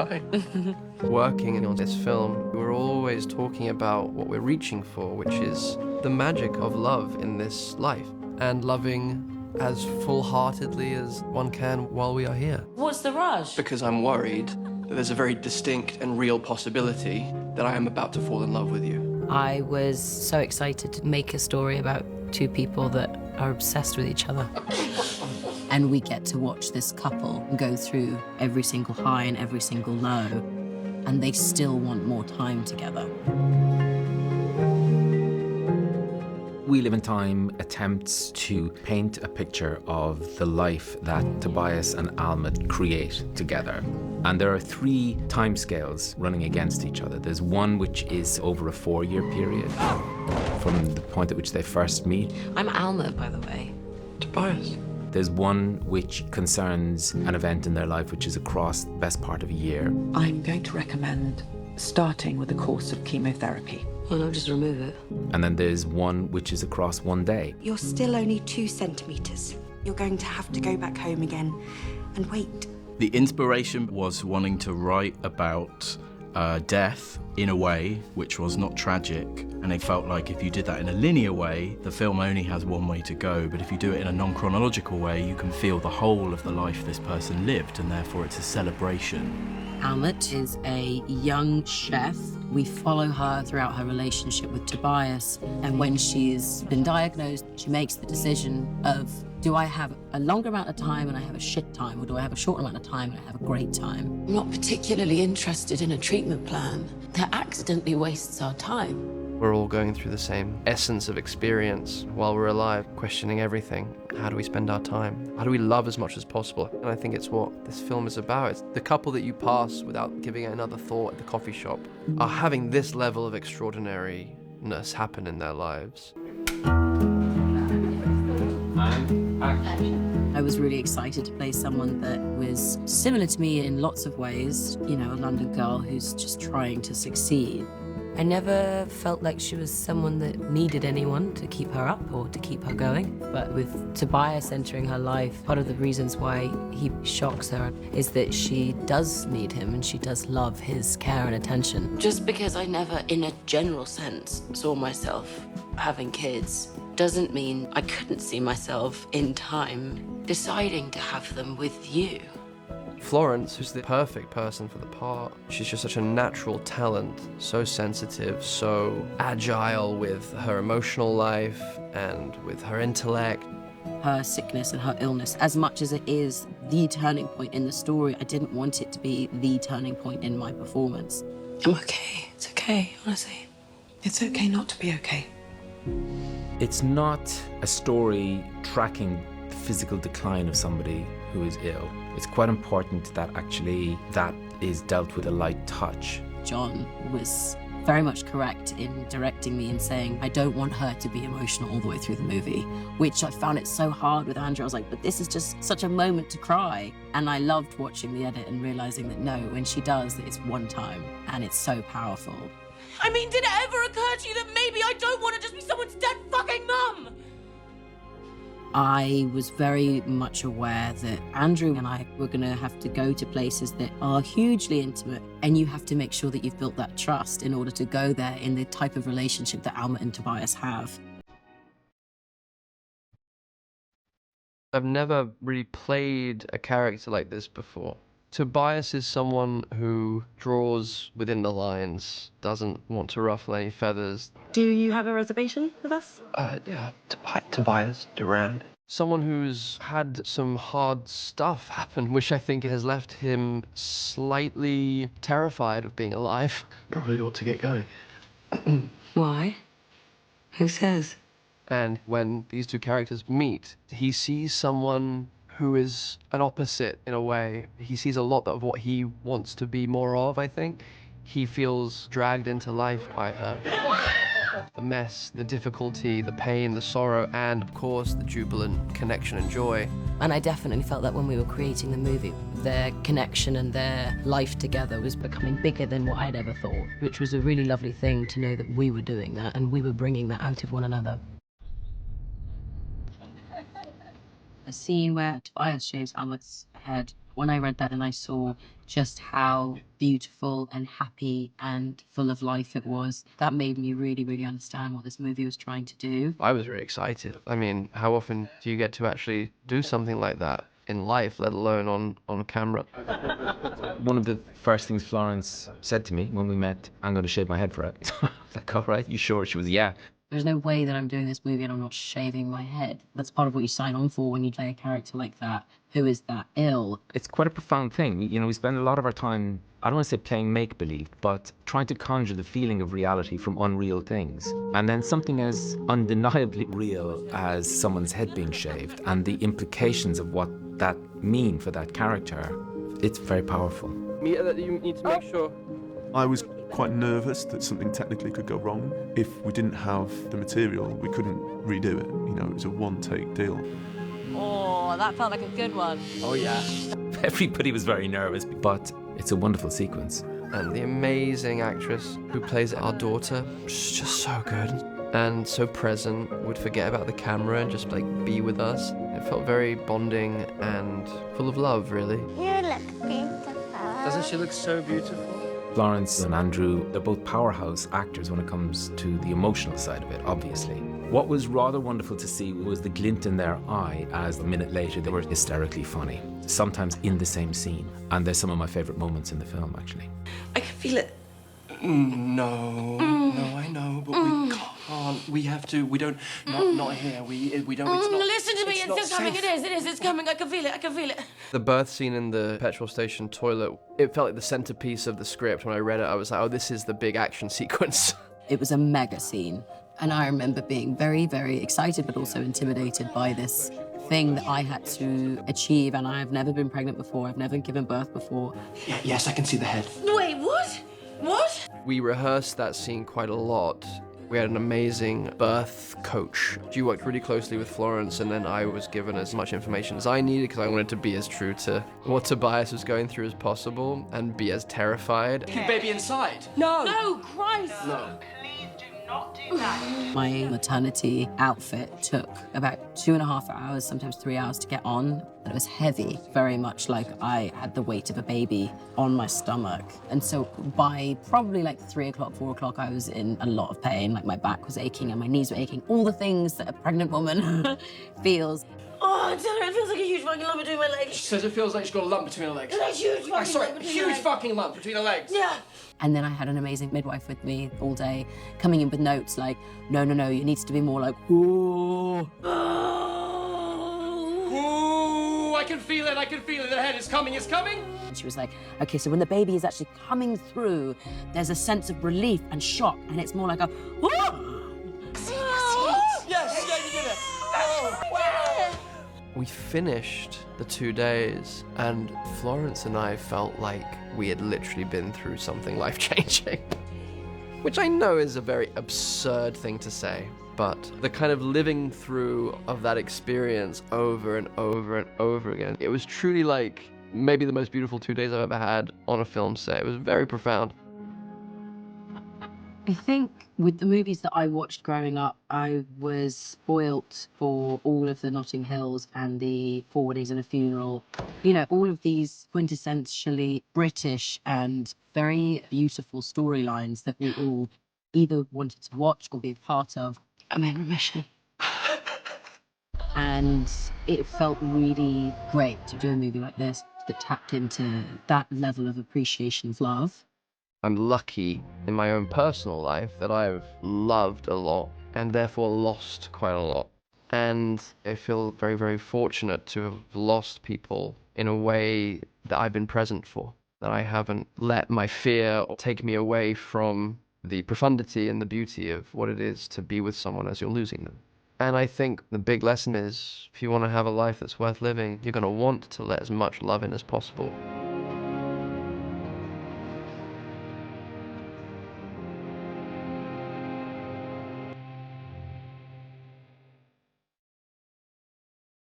fine. Working on this film, we're always talking about what we're reaching for, which is the magic of love in this life, and loving as full-heartedly as one can while we are here. What's the rush? Because I'm worried that there's a very distinct and real possibility that I am about to fall in love with you. I was so excited to make a story about two people that are obsessed with each other. And we get to watch this couple go through every single high and every single low, and they still want more time together. We Live in Time attempts to paint a picture of the life that Tobias and Alma create together. And there are three timescales running against each other. There's one which is over a 4-year period from the point at which they first meet. I'm Alma, by the way. Tobias. There's one which concerns an event in their life which is across the best part of a year. I'm going to recommend starting with a course of chemotherapy. Well, no, just remove it. And then there's one which is across one day. You're still only 2 centimetres. You're going to have to go back home again and wait. The inspiration was wanting to write about death in a way which was not tragic, and I felt like if you did that in a linear way, the film only has one way to go, but if you do it in a non-chronological way, you can feel the whole of the life this person lived, and therefore it's a celebration. Alma is a young chef. We follow her throughout her relationship with Tobias, and when she's been diagnosed, she makes the decision of, do I have a longer amount of time and I have a shit time, or do I have a short amount of time and I have a great time? I'm not particularly interested in a treatment plan that accidentally wastes our time. We're all going through the same essence of experience while we're alive, questioning everything. How do we spend our time? How do we love as much as possible? And I think it's what this film is about. It's the couple that you pass without giving it another thought at the coffee shop are having this level of extraordinariness happen in their lives. I was really excited to play someone that was similar to me in lots of ways, you know, a London girl who's just trying to succeed. I never felt like she was someone that needed anyone to keep her up or to keep her going. But with Tobias entering her life, part of the reasons why he shocks her is that she does need him and she does love his care and attention. Just because I never, in a general sense, saw myself having kids doesn't mean I couldn't see myself in time deciding to have them with you. Florence, who's the perfect person for the part, she's just such a natural talent, so sensitive, so agile with her emotional life and with her intellect. Her sickness and her illness, as much as it is the turning point in the story, I didn't want it to be the turning point in my performance. I'm okay. It's okay, honestly. It's okay not to be okay. It's not a story tracking the physical decline of somebody who is ill. It's quite important that actually that is dealt with a light touch. John was very much correct in directing me and saying, I don't want her to be emotional all the way through the movie, which I found it so hard with Andrew. I was like, but this is just such a moment to cry. And I loved watching the edit and realizing that no, when she does, it's one time and it's so powerful. I mean, did it ever occur to you that maybe I don't want to just be someone's dead fucking mum? I was very much aware that Andrew and I were going to have to go to places that are hugely intimate, and you have to make sure that you've built that trust in order to go there in the type of relationship that Alma and Tobias have. I've never really played a character like this before. Tobias is someone who draws within the lines, doesn't want to ruffle any feathers. Do you have a reservation with us? Yeah, Tobias Duran. Someone who's had some hard stuff happen, which I think has left him slightly terrified of being alive. Probably ought to get going. Why? Who says? And when these two characters meet, he sees someone who is an opposite in a way. He sees a lot of what he wants to be more of, I think. He feels dragged into life by her. The mess, the difficulty, the pain, the sorrow, and of course the jubilant connection and joy. And I definitely felt that when we were creating the movie, their connection and their life together was becoming bigger than what I'd ever thought, which was a really lovely thing to know that we were doing that and we were bringing that out of one another. A scene where Tobias shaves Alma's head. When I read that and I saw just how beautiful and happy and full of life it was, that made me really, really understand what this movie was trying to do. I was very excited. I mean, how often do you get to actually do something like that in life, let alone on camera? One of the first things Florence said to me when we met, I'm going to shave my head for it. I was like, all right, you sure? She was, yeah. There's no way that I'm doing this movie and I'm not shaving my head. That's part of what you sign on for when you play a character like that, who is that ill. It's quite a profound thing. You know, we spend a lot of our time, I don't want to say playing make-believe, but trying to conjure the feeling of reality from unreal things. And then something as undeniably real as someone's head being shaved and the implications of what that mean for that character, it's very powerful. You need to make sure. I was quite nervous that something technically could go wrong. If we didn't have the material, we couldn't redo it. You know, it was a one-take deal. Oh, that felt like a good one. Oh yeah. Everybody was very nervous, but it's a wonderful sequence. And the amazing actress who plays our daughter, she's just so good and so present, would forget about the camera and just like be with us. It felt very bonding and full of love, really. You look beautiful. Doesn't she look so beautiful? Florence and Andrew, they're both powerhouse actors when it comes to the emotional side of it, obviously. What was rather wonderful to see was the glint in their eye as a minute later they were hysterically funny, sometimes in the same scene. And they're some of my favourite moments in the film, actually. I can feel it. No, I know, but we can't. We have to. We don't. Not here. We don't. It's not. Listen to me, it's just coming. It is, it's coming. I can feel it. The birth scene in the petrol station toilet, it felt like the centerpiece of the script. When I read it, I was like, oh, this is the big action sequence. It was a mega scene. And I remember being very, very excited, but also intimidated by this thing that I had to achieve. And I've never been pregnant before. I've never given birth before. Yes, I can see the head. Wait, what? What? We rehearsed that scene quite a lot. We had an amazing birth coach. She worked really closely with Florence, and then I was given as much information as I needed because I wanted to be as true to what Tobias was going through as possible and be as terrified. Keep baby inside. No, Christ. No. Not do that. My maternity outfit took about 2.5 hours, sometimes 3 hours to get on. It was heavy, very much like I had the weight of a baby on my stomach. And so by probably like 3 o'clock, 4 o'clock, I was in a lot of pain. Like my back was aching and my knees were aching. All the things that a pregnant woman feels. Oh, tell her it feels like a huge fucking lump between my legs. She says it feels like she's got a lump between her legs. A huge fucking lump between her legs. fucking lump between her legs. Yeah. And then I had an amazing midwife with me all day, coming in with notes like, no, it needs to be more like, ooh. Ooh, I can feel it. The head is coming. And she was like, okay, so when the baby is actually coming through, there's a sense of relief and shock, and it's more like a, Yes, yeah, you did it. Oh. We finished the 2 days, and Florence and I felt like we had literally been through something life-changing. Which I know is a very absurd thing to say, but the kind of living through of that experience over and over and over again, it was truly like maybe the most beautiful 2 days I've ever had on a film set. It was very profound. I think with the movies that I watched growing up, I was spoilt for all of the Notting Hills and the Four Weddings and a Funeral. You know, all of these quintessentially British and very beautiful storylines that we all either wanted to watch or be a part of. I'm in remission. And it felt really great to do a movie like this that tapped into that level of appreciation of love. I'm lucky in my own personal life that I've loved a lot and therefore lost quite a lot. And I feel very, very fortunate to have lost people in a way that I've been present for, that I haven't let my fear take me away from the profundity and the beauty of what it is to be with someone as you're losing them. And I think the big lesson is, if you want to have a life that's worth living, you're going to want to let as much love in as possible.